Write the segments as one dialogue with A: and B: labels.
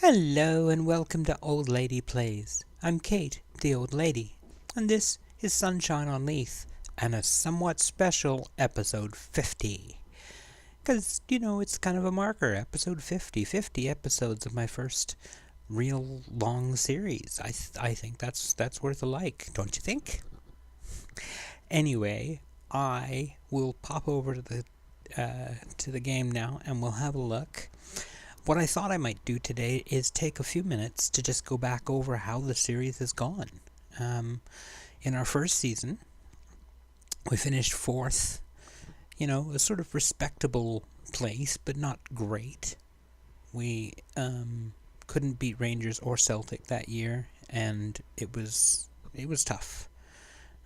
A: Hello and welcome to Old Lady Plays. I'm Kate, the old lady, and this is Sunshine on Leith, and a somewhat special episode 50. Because, it's kind of a marker, episode 50. 50 episodes of my first real long series. I think that's worth a like, don't you think? Anyway, I will pop over to the game now, and we'll have a look. What I thought I might do today is take a few minutes to just go back over how the series has gone. In our first season, we finished fourth, a sort of respectable place, but not great. We couldn't beat Rangers or Celtic that year, and it was tough.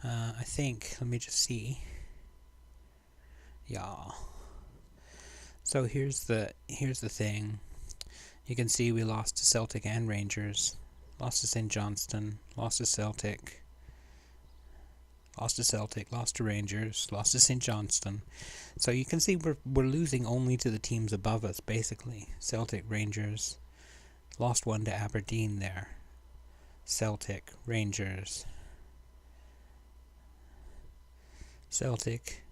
A: I think, let me just see. Yeah. So here's the thing. You can see we lost to Celtic and Rangers, lost to St. Johnstone, lost to Celtic, lost to Rangers, lost to St. Johnstone. So you can see we're losing only to the teams above us, basically. Celtic, Rangers, lost one to Aberdeen there. Celtic, Rangers, Celtic,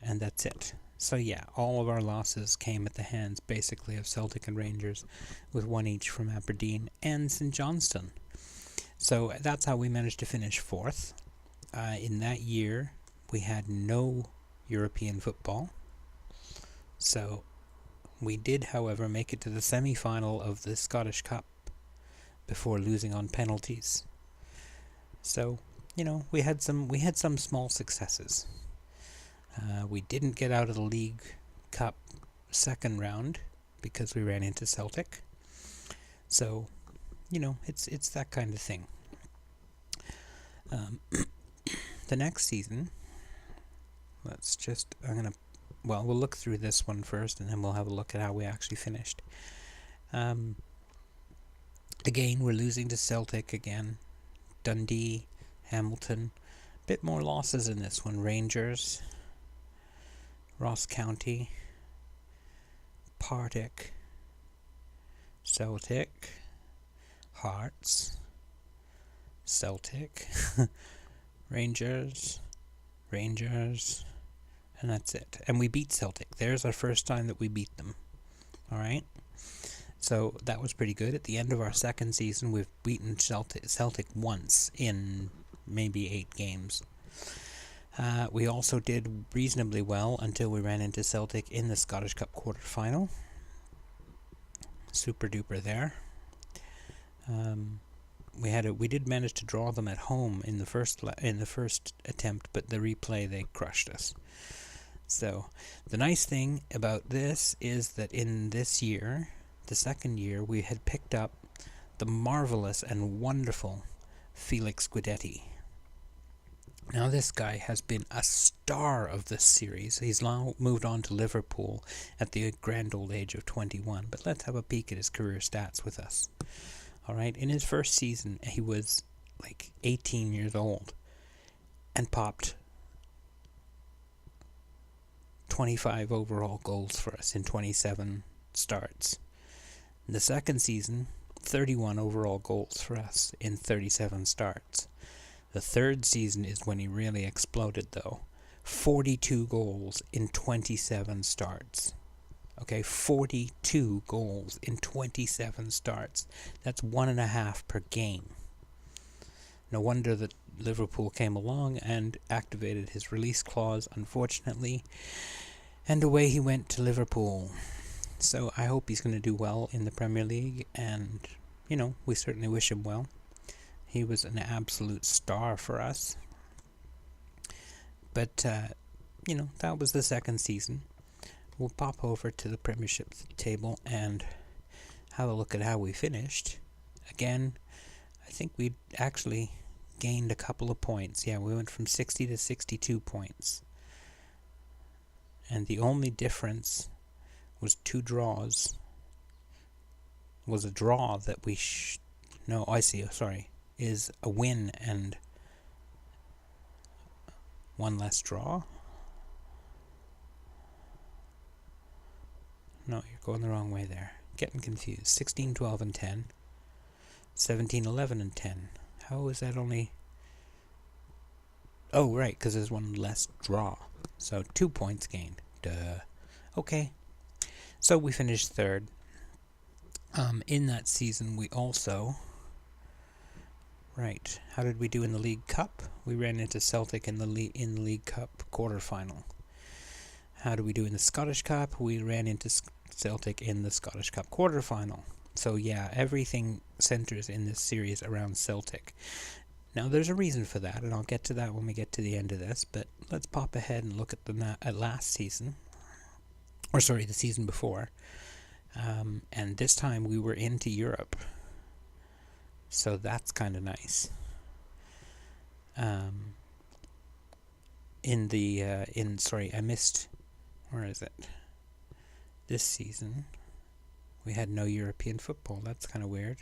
A: and that's it. So yeah, all of our losses came at the hands, basically, of Celtic and Rangers, with one each from Aberdeen and St. Johnstone. So that's how we managed to finish fourth. In that year, we had no European football. So we did, however, make it to the semi-final of the Scottish Cup before losing on penalties. So, we had some small successes. We didn't get out of the League Cup second round because we ran into Celtic. So, it's that kind of thing. The next season, we'll look through this one first, and then we'll have a look at how we actually finished. Again, we're losing to Celtic again. Dundee, Hamilton. A bit more losses in this one. Rangers, Ross County, Partick, Celtic, Hearts, Celtic, Rangers, and that's it. And we beat Celtic. There's our first time that we beat them. Alright? So that was pretty good. At the end of our second season, we've beaten Celtic once in maybe 8 games. We also did reasonably well until we ran into Celtic in the Scottish Cup quarter-final. Super duper there. We did manage to draw them at home in the first attempt, but the replay, they crushed us. So the nice thing about this is that in this year, the second year, we had picked up the marvelous and wonderful Felix Guidetti. Now this guy has been a star of this series. He's now moved on to Liverpool at the grand old age of 21. But let's have a peek at his career stats with us. Alright, in his first season, he was like 18 years old and popped 25 overall goals for us in 27 starts. In the second season, 31 overall goals for us in 37 starts. The third season is when he really exploded, though. 42 goals in 27 starts. Okay, 42 goals in 27 starts. That's 1.5 per game. No wonder that Liverpool came along and activated his release clause, unfortunately. And away he went to Liverpool. So I hope he's going to do well in the Premier League, and, we certainly wish him well. He was an absolute star for us. But, that was the second season. We'll pop over to the Premiership table and have a look at how we finished. Again, I think we actually gained a couple of points. Yeah, we went from 60 to 62 points. And the only difference was 2 draws. Was a draw that we is a win and 1 less draw. No, you're going the wrong way there. Getting confused. 16, 12, and 10. 17, 11, and 10. How is that only... Oh, right, because there's one less draw. So 2 points gained. Duh. Okay. So we finished third. In that season, we also... Right. How did we do in the League Cup? We ran into Celtic in the League Cup quarterfinal. How do we do in the Scottish Cup? We ran into Celtic in the Scottish Cup quarterfinal. So yeah, everything centers in this series around Celtic. Now there's a reason for that, and I'll get to that when we get to the end of this, but let's pop ahead and look at last season. Or sorry, the season before. And this time we were into Europe. So that's kind of nice. I missed, where is it? This season, we had no European football. That's kind of weird.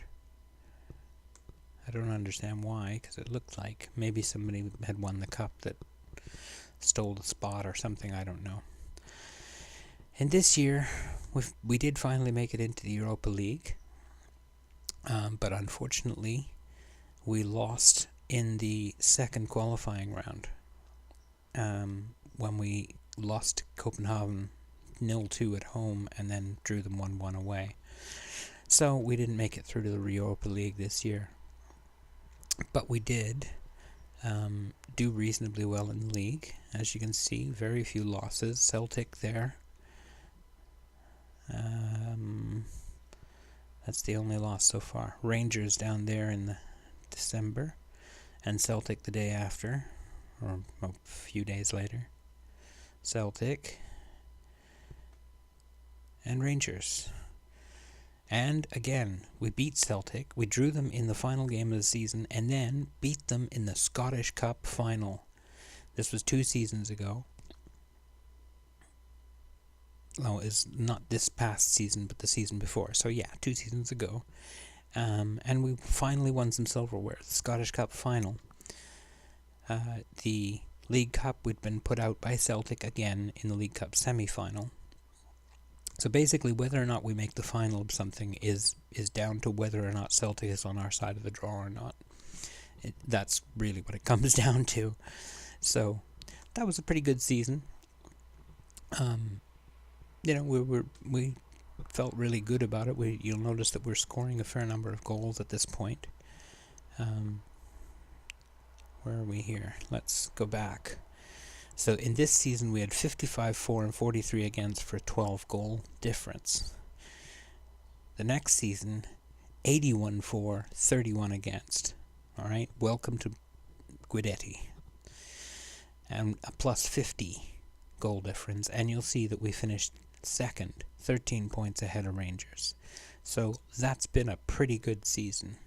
A: I don't understand why, because it looked like maybe somebody had won the cup that stole the spot or something, I don't know. And this year, we did finally make it into the Europa League. But unfortunately, we lost in the second qualifying round when we lost Copenhagen 0-2 at home and then drew them 1-1 away. So we didn't make it through to the Europa League this year. But we did do reasonably well in the league. As you can see, very few losses. Celtic there. That's the only loss so far. Rangers down there in the December, and Celtic the day after, or a few days later. Celtic and Rangers. And again, we beat Celtic. We drew them in the final game of the season, and then beat them in the Scottish Cup final. This was 2 seasons ago. No, it's not this past season, but the season before. So yeah, 2 seasons ago. And we finally won some silverware. The Scottish Cup final. The League Cup, we'd been put out by Celtic again in the League Cup semi-final. So basically, whether or not we make the final of something is down to whether or not Celtic is on our side of the draw or not. That's really what it comes down to. So that was a pretty good season. We felt really good about it. You'll notice that we're scoring a fair number of goals at this point. Where are we here? Let's go back. So in this season we had 55-4 and 43 against for a 12-goal difference. The next season, 81-4, 31 against. All right, welcome to Guidetti. And a plus 50 goal difference, and you'll see that we finished second, 13 points ahead of Rangers. So that's been a pretty good season.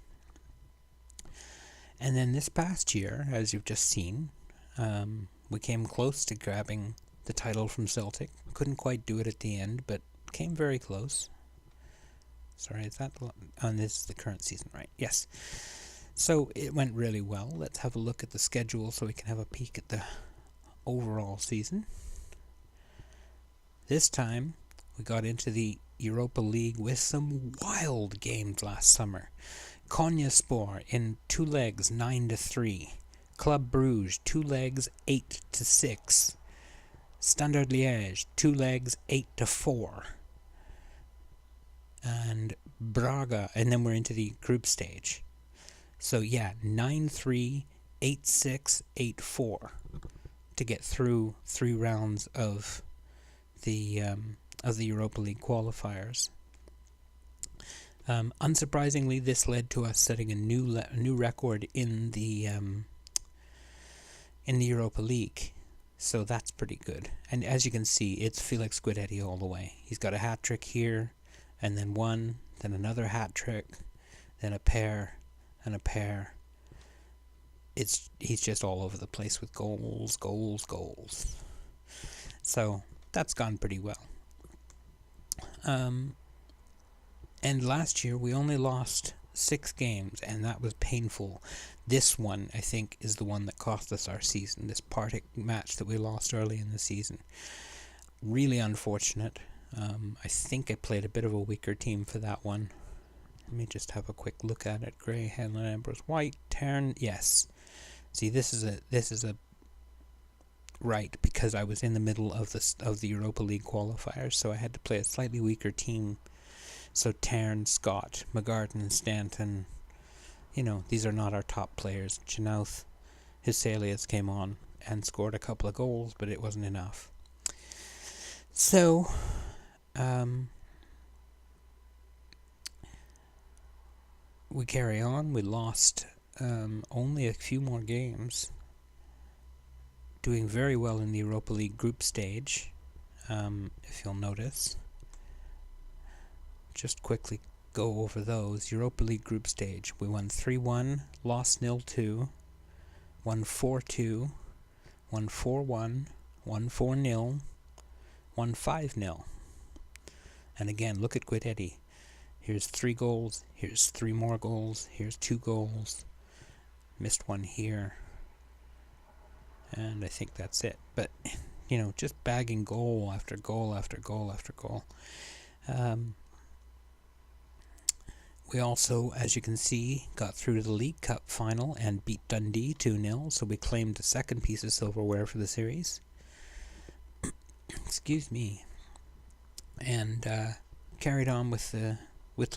A: And then this past year, as you've just seen, we came close to grabbing the title from Celtic. Couldn't quite do it at the end, but came very close. Sorry, is that... this is the current season, right? Yes. So it went really well. Let's have a look at the schedule so we can have a peek at the overall season. This time, we got into the Europa League with some wild games last summer. Konyaspor in 2 legs, 9-3. Club Bruges, 2 legs, 8-6. Standard Liège, 2 legs, 8-4. And Braga, and then we're into the group stage. So yeah, 9-3, 8-6, 8-4 to get through 3 rounds of the Europa League qualifiers. Unsurprisingly, this led to us setting a new record in the Europa League, so that's pretty good. And as you can see, it's Felix Guidetti all the way. He's got a hat trick here, and then one, then another hat trick, then a pair, and a pair. He's just all over the place with goals. So that's gone pretty well. And last year we only lost 6 games, and that was painful. This one, I think, is the one that cost us our season. This Partick match that we lost early in the season. Really unfortunate. I think I played a bit of a weaker team for that one. Let me just have a quick look at it. Grey, Hanlon, Ambrose, White, Tern. Yes. See, this is a right, because I was in the middle of the Europa League qualifiers, so I had to play a slightly weaker team. So Tern, Scott, McGarten, Stanton, these are not our top players. Janouth, Hyselius came on and scored a couple of goals, but it wasn't enough. So, we carry on. We lost only a few more games. Doing very well in the Europa League group stage, if you'll notice. Just quickly go over those. Europa League group stage. We won 3-1, lost 0-2, won 4-2, won 4-1, won 4-0, won 5-0. And again, look at Guidetti. Here's 3 goals, here's 3 more goals, here's 2 goals. Missed one here. And I think that's it. But, just bagging goal after goal after goal after goal. We also, as you can see, got through to the League Cup final and beat Dundee 2-0, so we claimed the second piece of silverware for the series. Excuse me. And carried on with the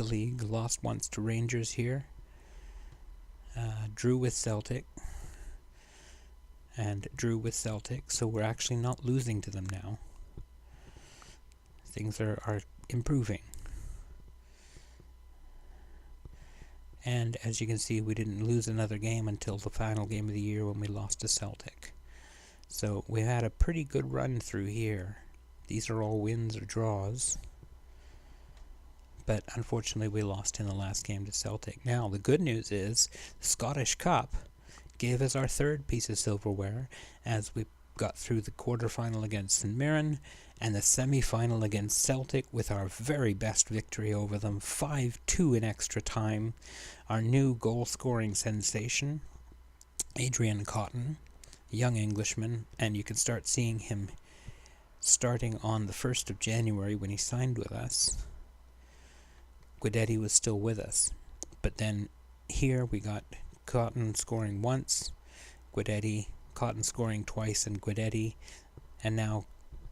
A: league. Lost once to Rangers here. Drew with Celtic. And drew with Celtic, so we're actually not losing to them now. Things are improving. And as you can see, we didn't lose another game until the final game of the year when we lost to Celtic. So we had a pretty good run through here. These are all wins or draws. But unfortunately we lost in the last game to Celtic. Now the good news is the Scottish Cup gave us our third piece of silverware as we got through the quarterfinal against St Mirren and the semi-final against Celtic with our very best victory over them, 5-2 in extra time. Our new goal-scoring sensation, Adrian Cotton, young Englishman, and you can start seeing him starting on the 1st of January when he signed with us. Guidetti was still with us, but then here we got Cotton scoring once, Cotton scoring twice, and Guidetti, and now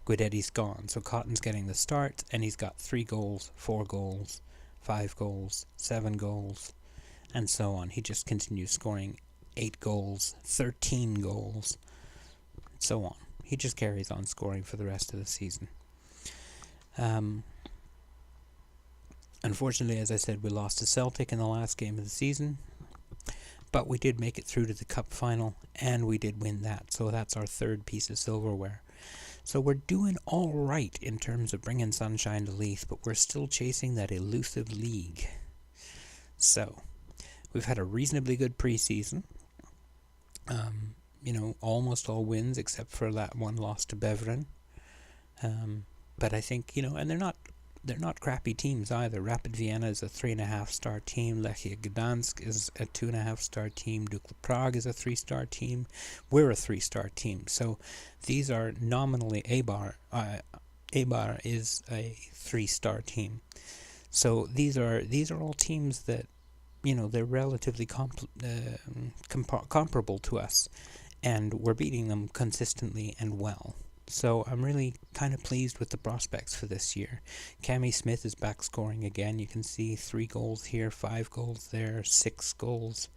A: Guidetti's gone. So Cotton's getting the start, and he's got 3 goals, 4 goals, 5 goals, 7 goals, and so on. He just continues scoring 8 goals, 13 goals, and so on. He just carries on scoring for the rest of the season. Unfortunately, as I said, we lost to Celtic in the last game of the season. But we did make it through to the cup final, and we did win that. So that's our third piece of silverware. So we're doing all right in terms of bringing sunshine to Leith, but we're still chasing that elusive league. So we've had a reasonably good preseason. Almost all wins except for that one loss to Beveren. But I think, and they're not crappy teams either. Rapid Vienna is a 3.5-star team. Lechia Gdansk is a 2.5-star team. Dukla Prague is a 3-star team. We're a 3-star team. So these are nominally Eibar. Eibar is a 3-star team. So these are all teams that, they're relatively comparable to us, and we're beating them consistently and well. So I'm really kind of pleased with the prospects for this year. Cammy Smith is back scoring again. You can see 3 goals here, 5 goals there, 6 goals,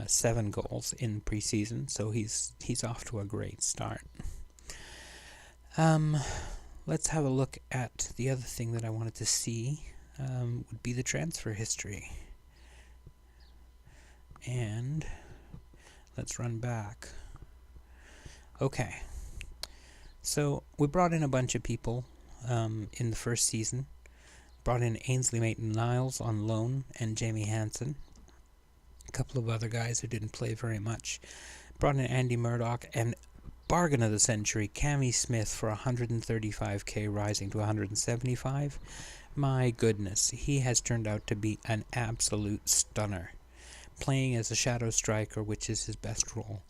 A: 7 goals in preseason. So he's off to a great start. Let's have a look at the other thing that I wanted to see. Would be the transfer history. And let's run back. Okay. So we brought in a bunch of people in the first season. Brought in Ainsley Maitland-Niles on loan and Jamie Hansen. A couple of other guys who didn't play very much. Brought in Andy Murdoch and bargain of the century, Cammy Smith for 135k, rising to 175. My goodness, he has turned out to be an absolute stunner. Playing as a shadow striker, which is his best role.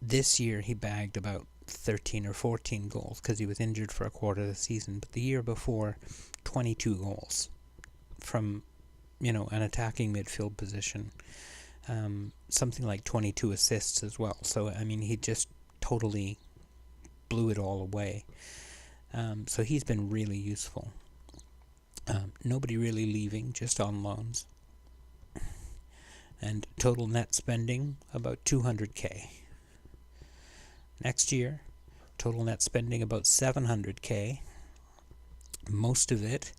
A: This year he bagged about 13 or 14 goals because he was injured for a quarter of the season. But the year before, 22 goals from, an attacking midfield position. Something like 22 assists as well. So, he just totally blew it all away. So he's been really useful. Nobody really leaving, just on loans. And total net spending, about 200k. Next year, total net spending about 700k. Most of it,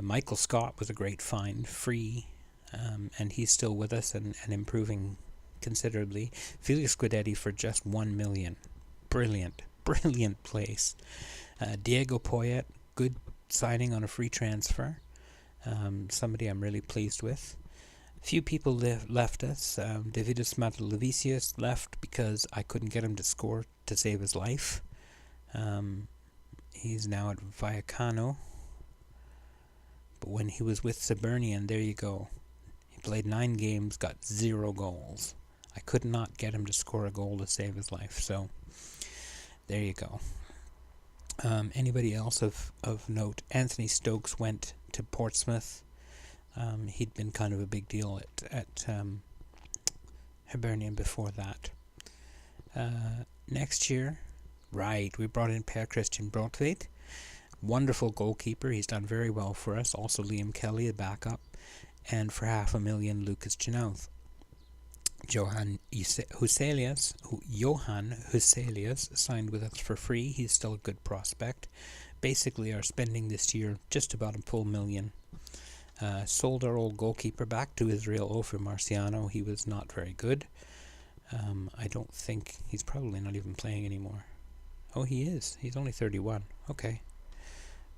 A: Michael Scott was a great find, free, and he's still with us and improving considerably. Felix Guidetti for just 1 million. Brilliant place. Diego Poyet, good signing on a free transfer. Somebody I'm really pleased with. Few people left us. Davidas Matalavicius left because I couldn't get him to score to save his life. He's now at Vallecano. But when he was with Hibernian, there you go. He played 9 games, got 0 goals. I could not get him to score a goal to save his life. So, there you go. Anybody else of note? Anthony Stokes went to Portsmouth. He'd been kind of a big deal at Hibernian before that. Next year, we brought in Per Christian Brotveit. Wonderful goalkeeper. He's done very well for us. Also Liam Kelly, a backup. And for $500,000, Lucas Janouth. Johan Huselius signed with us for free. He's still a good prospect. Basically, our spending this year, just about a full $1 million. Sold our old goalkeeper back to Israel Ofer Marciano. He was not very good. I don't think... He's probably not even playing anymore. Oh, he is. He's only 31. Okay.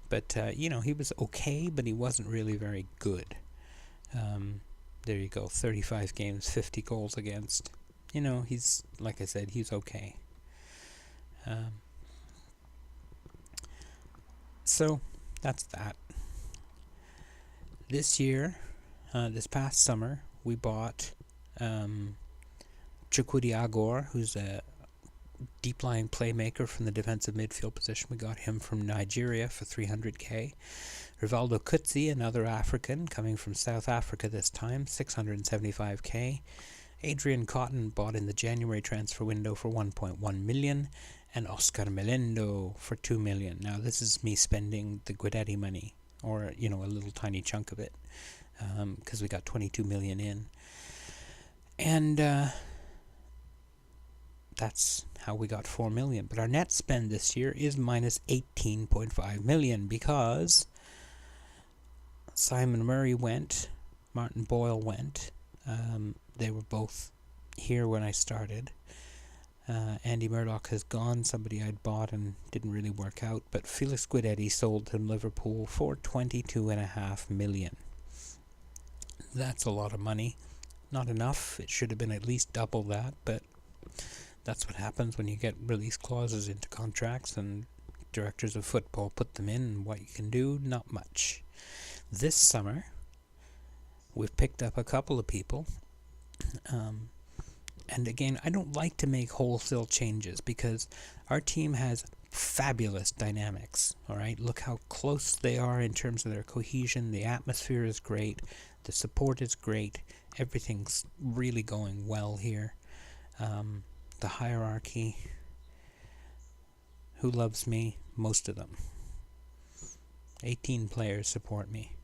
A: But, he was okay, but he wasn't really very good. There you go. 35 games, 50 goals against. He's, like I said, he's okay. So, that's that. This year, this past summer, we bought Chukwudi Agor, who's a deep-lying playmaker from the defensive midfield position. We got him from Nigeria for 300k. Rivaldo Kutsi, another African, coming from South Africa this time, 675k. Adrian Cotton bought in the January transfer window for 1.1 million. And Oscar Melendo for 2 million. Now, this is me spending the Guidetti money, or, a little tiny chunk of it, because we got 22 million in. And that's how we got 4 million. But our net spend this year is minus 18.5 million because Simon Murray went, Martin Boyle went. They were both here when I started. Andy Murdoch has gone, somebody I'd bought and didn't really work out. But Felix Guidetti sold to Liverpool for 22.5 million. That's a lot of money. Not enough. It should have been at least double that, but that's what happens when you get release clauses into contracts and directors of football put them in, and what you can do, not much. This summer, we've picked up a couple of people. And again, I don't like to make wholesale changes because our team has fabulous dynamics, all right? Look how close they are in terms of their cohesion. The atmosphere is great. The support is great. Everything's really going well here. The hierarchy. Who loves me? Most of them. 18 players support me.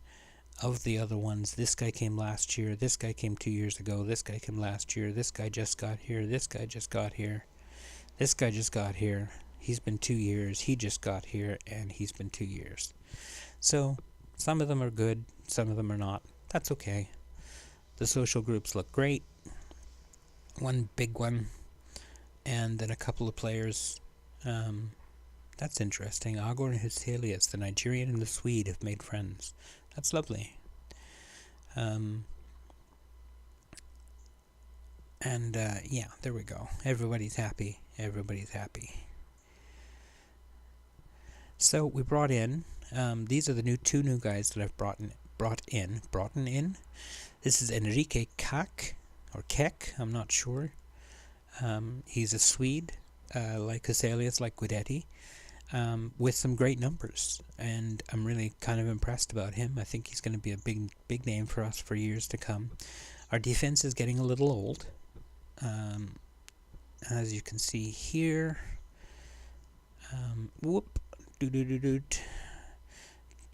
A: Of the other ones, this guy came last year, this guy came 2 years ago, this guy came last year, this guy just got here, this guy just got here, this guy just got here, he's been 2 years, he just got here, and he's been 2 years. So, some of them are good, some of them are not. That's okay. The social groups look great. One big one, and then a couple of players. That's interesting. Agor and Huselius, the Nigerian and the Swede, have made friends. That's lovely. Yeah, there we go. Everybody's happy. Everybody's happy. So we brought in, these are the two new guys that I've brought in. This is Enrique Kek, I'm not sure. He's a Swede, like Huselius, like Guidetti, with some great numbers. And I'm really kind of impressed about him. I think he's going to be a big name for us for years to come. Our defense is getting a little old. As you can see here.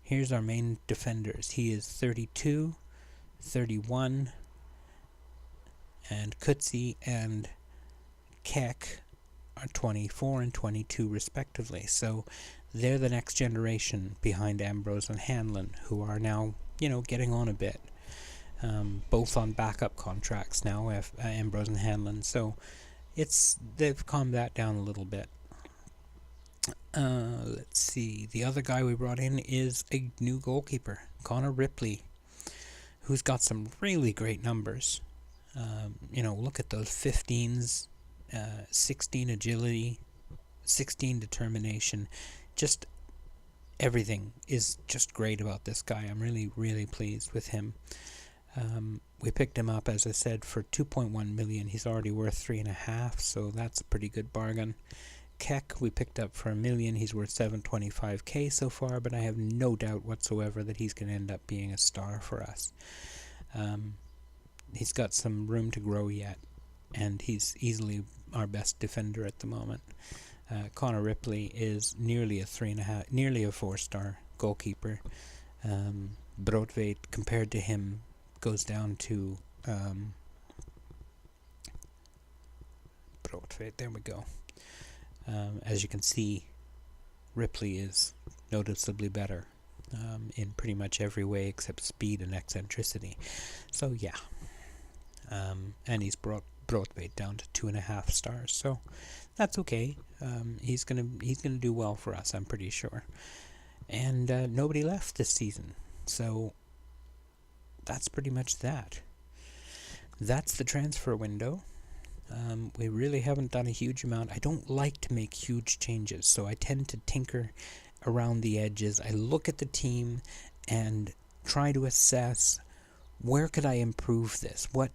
A: Here's our main defenders. He is 32, 31, and Kutsi and Keck are 24 and 22 respectively. So they're the next generation behind Ambrose and Hanlon, who are now, getting on a bit. Both on backup contracts now, Ambrose and Hanlon. So they've calmed that down a little bit. Let's see. The other guy we brought in is a new goalkeeper, Connor Ripley, who's got some really great numbers. Look at those 15s, 16 agility, 16 determination. Just everything is just great about this guy. I'm really, really pleased with him. We picked him up, as I said, for 2.1 million. He's already worth 3.5, so that's a pretty good bargain. Keck we picked up for $1 million. He's worth 725k so far, but I have no doubt whatsoever that he's going to end up being a star for us. He's got some room to grow yet, and he's easily our best defender at the moment. Connor Ripley is nearly a 4-star goalkeeper. Brodtveit, compared to him, goes down to Brodtveit. There we go. As you can see, Ripley is noticeably better in pretty much every way except speed and eccentricity. So yeah, and he's brought Brodtveit down to 2.5 stars. So that's okay. He's gonna do well for us, I'm pretty sure. And nobody left this season, so that's pretty much that. That's the transfer window. We really haven't done a huge amount. I don't like to make huge changes, so I tend to tinker around the edges. I look at the team and try to assess, where could I improve this? What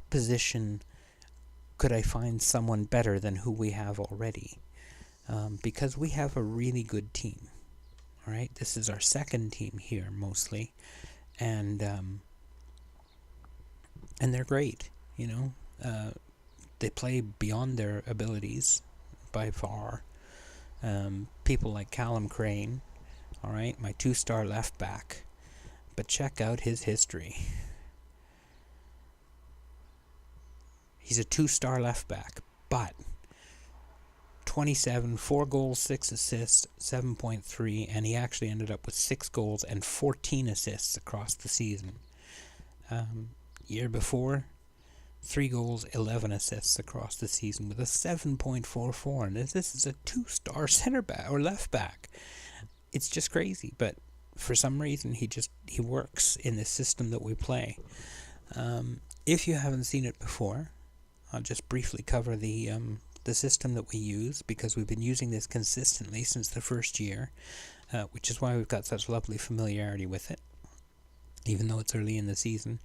A: position could I find someone better than who we have already? Because we have a really good team. All right, this is our second team here mostly, and they're great. They play beyond their abilities by far. People like Callum Crane, all right, my 2-star left back, but check out his history. He's a 2-star left back, but 27, 4 goals, 6 assists, 7.3, and he actually ended up with 6 goals and 14 assists across the season. Year before, 3 goals, 11 assists across the season with a 7.44, and this is a 2-star center back or left back. It's just crazy, but for some reason he works in the system that we play. If you haven't seen it before, I'll just briefly cover the system that we use, because we've been using this consistently since the first year, which is why we've got such lovely familiarity with it, even though it's early in the season.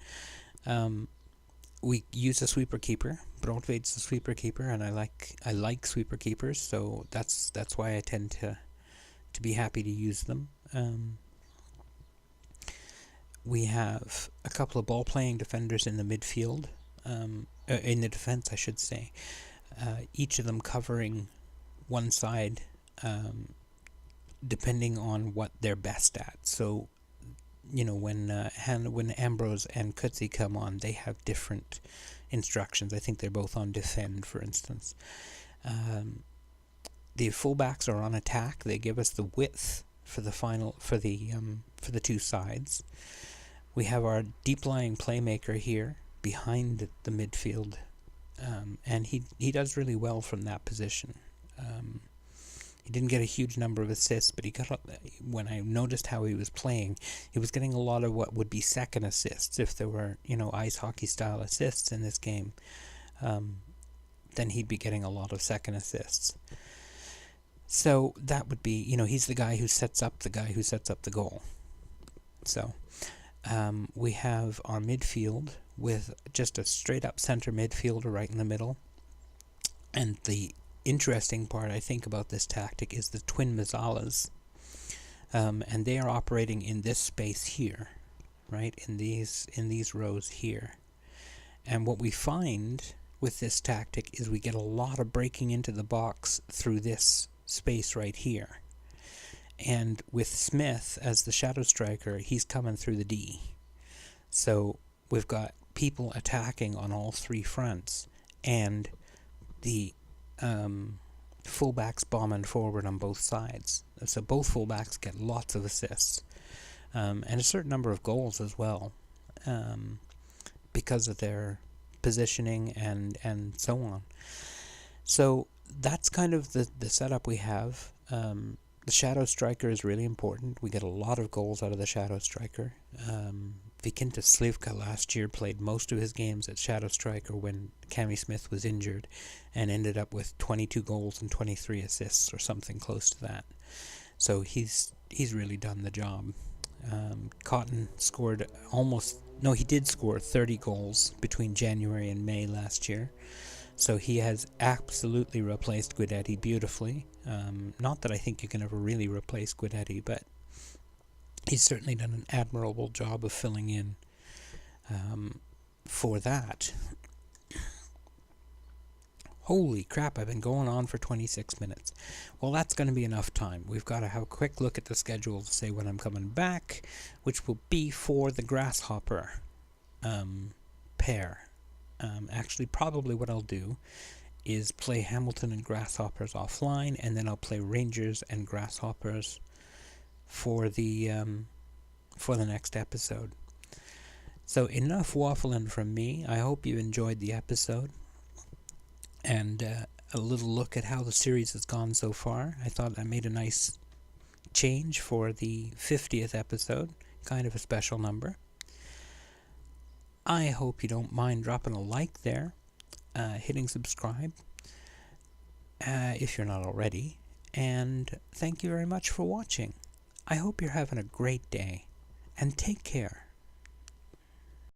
A: We use a sweeper keeper. Brodtveit's a sweeper keeper, and I like sweeper keepers, so that's why I tend to be happy to use them. We have a couple of ball-playing defenders in the midfield, in the defense, I should say. Each of them covering one side, depending on what they're best at. So, when Ambrose and Kutsi come on, they have different instructions. I think they're both on defend, for instance. The fullbacks are on attack. They give us the width for the two sides. We have our deep-lying playmaker here behind the midfield, and he does really well from that position. He didn't get a huge number of assists, but when I noticed how he was playing, he was getting a lot of what would be second assists. If there were, ice hockey style assists in this game, then he'd be getting a lot of second assists. So that would be, he's the guy who sets up the goal. So we have our midfield with just a straight up center midfielder right in the middle, and the interesting part, I think, about this tactic is the twin Mazzalas. And they are operating in this space here, right? In these rows here. And what we find with this tactic is we get a lot of breaking into the box through this space right here. And with Smith as the shadow striker, he's coming through the D. So we've got people attacking on all three fronts, and the fullbacks bombing forward on both sides. So both fullbacks get lots of assists, and a certain number of goals as well, because of their positioning and so on. So that's kind of the setup we have. The shadow striker is really important. We get a lot of goals out of the shadow striker. Vikinta Slivka last year played most of his games at shadow striker when Cammy Smith was injured, and ended up with 22 goals and 23 assists or something close to that. So he's really done the job. Cotton scored he did score 30 goals between January and May last year. So he has absolutely replaced Guidetti beautifully. Not that I think you can ever really replace Guidetti, but he's certainly done an admirable job of filling in for that. Holy crap, I've been going on for 26 minutes. Well, that's going to be enough time. We've got to have a quick look at the schedule to say when I'm coming back, which will be for the Grasshopper pair. Actually, probably what I'll do is play Hamilton and Grasshoppers offline, and then I'll play Rangers and Grasshoppers for the next episode. So enough waffling from me. I hope you enjoyed the episode, and a little look at how the series has gone so far. I thought I made a nice change for the 50th episode, kind of a special number. I hope you don't mind dropping a like there, hitting subscribe if you're not already, and thank you very much for watching. I hope you're having a great day, and take care.